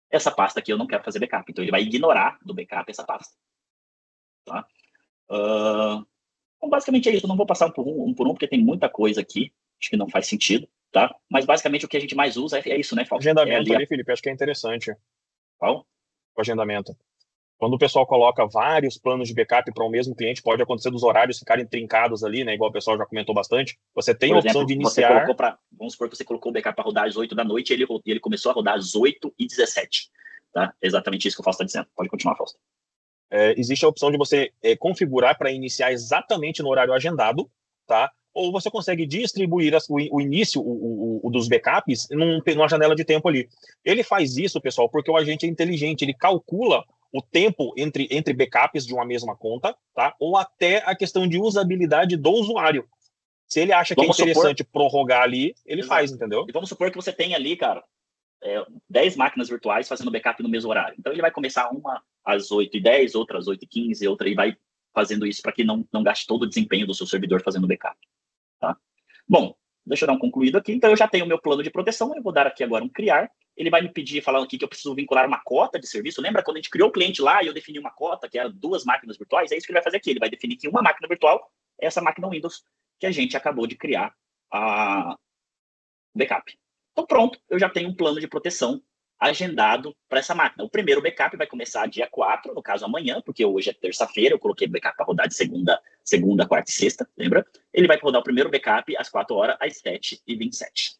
essa pasta aqui eu não quero fazer backup. Então, ele vai ignorar do backup essa pasta. Tá? Então, basicamente é isso. Eu não vou passar um por um, porque tem muita coisa aqui. Acho que não faz sentido, tá? Mas, basicamente, o que a gente mais usa é isso, né, Fausto? Agendamento ali, Felipe, acho que é interessante. Qual? O agendamento. Quando o pessoal coloca vários planos de backup para o mesmo cliente, pode acontecer dos horários ficarem trincados ali, né? Igual o pessoal já comentou bastante. Você tem a opção de iniciar... Vamos supor que você colocou o backup para rodar às 8 da noite e ele começou a rodar às 8h17. Tá? Exatamente isso que o Fausto está dizendo. Pode continuar, Fausto. Existe a opção de você configurar para iniciar exatamente no horário agendado, tá? Ou você consegue distribuir o início dos backups numa janela de tempo ali. Ele faz isso, pessoal, porque o agente é inteligente, ele calcula o tempo entre backups de uma mesma conta, tá? Ou até a questão de usabilidade do usuário. Se ele acha que é interessante prorrogar ali, ele faz, entendeu? E vamos supor que você tem ali, cara, 10 máquinas virtuais fazendo backup no mesmo horário. Então, ele vai começar uma às 8h10, outra às 8h15, outra, e vai fazendo isso para que não gaste todo o desempenho do seu servidor fazendo backup. Tá? Bom, deixa eu dar um concluído aqui. Então, eu já tenho o meu plano de proteção. Eu vou dar aqui agora um criar. Ele vai me pedir, falando aqui que eu preciso vincular uma cota de serviço. Lembra quando a gente criou o cliente lá e eu defini uma cota, que era 2 máquinas virtuais? É isso que ele vai fazer aqui. Ele vai definir que uma máquina virtual é essa máquina Windows que a gente acabou de criar a backup. Então, pronto, eu já tenho um plano de proteção agendado para essa máquina. O primeiro backup vai começar dia 4, no caso amanhã, porque hoje é terça-feira, eu coloquei o backup para rodar de segunda, quarta e sexta, lembra? Ele vai rodar o primeiro backup às 4 horas, às 7h27.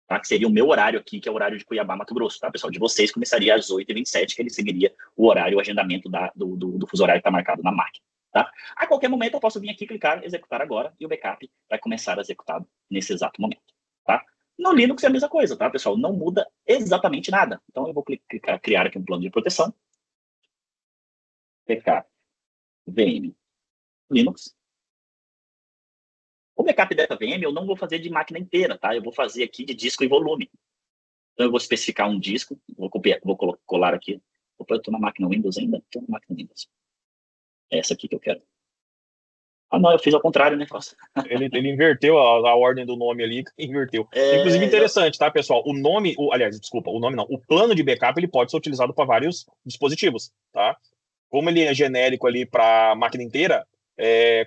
Tá? Que seria o meu horário aqui, que é o horário de Cuiabá, Mato Grosso. Tá, pessoal? De vocês começaria às 8h27, que ele seguiria o horário, o agendamento do fuso horário que está marcado na máquina. Tá? A qualquer momento eu posso vir aqui, clicar, executar agora, e o backup vai começar a executar nesse exato momento. Tá? No Linux é a mesma coisa, tá, pessoal? Não muda exatamente nada. Então, eu vou clicar, criar aqui um plano de proteção. Backup VM Linux. O backup dessa VM eu não vou fazer de máquina inteira, tá? Eu vou fazer aqui de disco e volume. Então, eu vou especificar um disco, vou copiar, vou colar aqui. Opa, eu estou na máquina Windows ainda? Estou na máquina Windows. É essa aqui que eu quero. Ah, não, eu fiz ao contrário, né? Nossa. Ele inverteu a ordem do nome ali, inverteu. Inclusive, interessante, tá, pessoal? O nome, aliás, desculpa, o nome não. O plano de backup ele pode ser utilizado para vários dispositivos, tá? Como ele é genérico ali para a máquina inteira,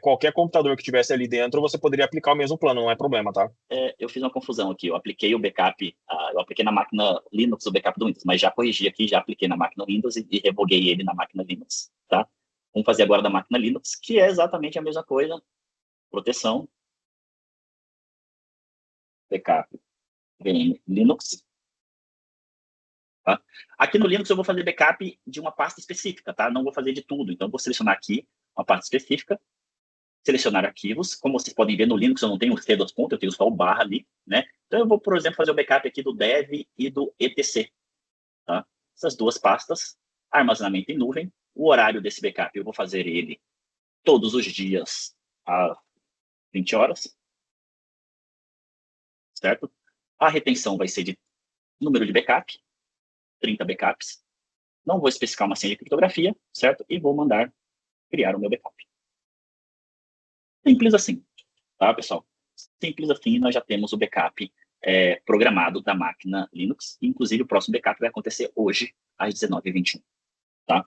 qualquer computador que tivesse ali dentro, você poderia aplicar o mesmo plano, não é problema, tá? Eu fiz uma confusão aqui. Eu apliquei o backup, eu apliquei na máquina Linux o backup do Windows, mas já corrigi aqui, já apliquei na máquina Windows e revoguei ele na máquina Linux, tá? Vamos fazer agora da máquina Linux, que é exatamente a mesma coisa. Proteção, backup, VM Linux. Tá? Aqui no Linux eu vou fazer backup de uma pasta específica, tá? Não vou fazer de tudo. Então, eu vou selecionar aqui uma pasta específica, selecionar arquivos. Como vocês podem ver, no Linux eu não tenho os C2 pontos, eu tenho só o barra ali, né? Então, eu vou, por exemplo, fazer o backup aqui do dev e do etc. Tá? Essas duas pastas, armazenamento em nuvem. O horário desse backup, eu vou fazer ele todos os dias às 20 horas, certo? A retenção vai ser de número de backup, 30 backups. Não vou especificar uma senha de criptografia, certo? E vou mandar criar o meu backup. Simples assim, tá, pessoal? Simples assim, nós já temos o backup programado da máquina Linux. Inclusive, o próximo backup vai acontecer hoje, às 19h21, tá?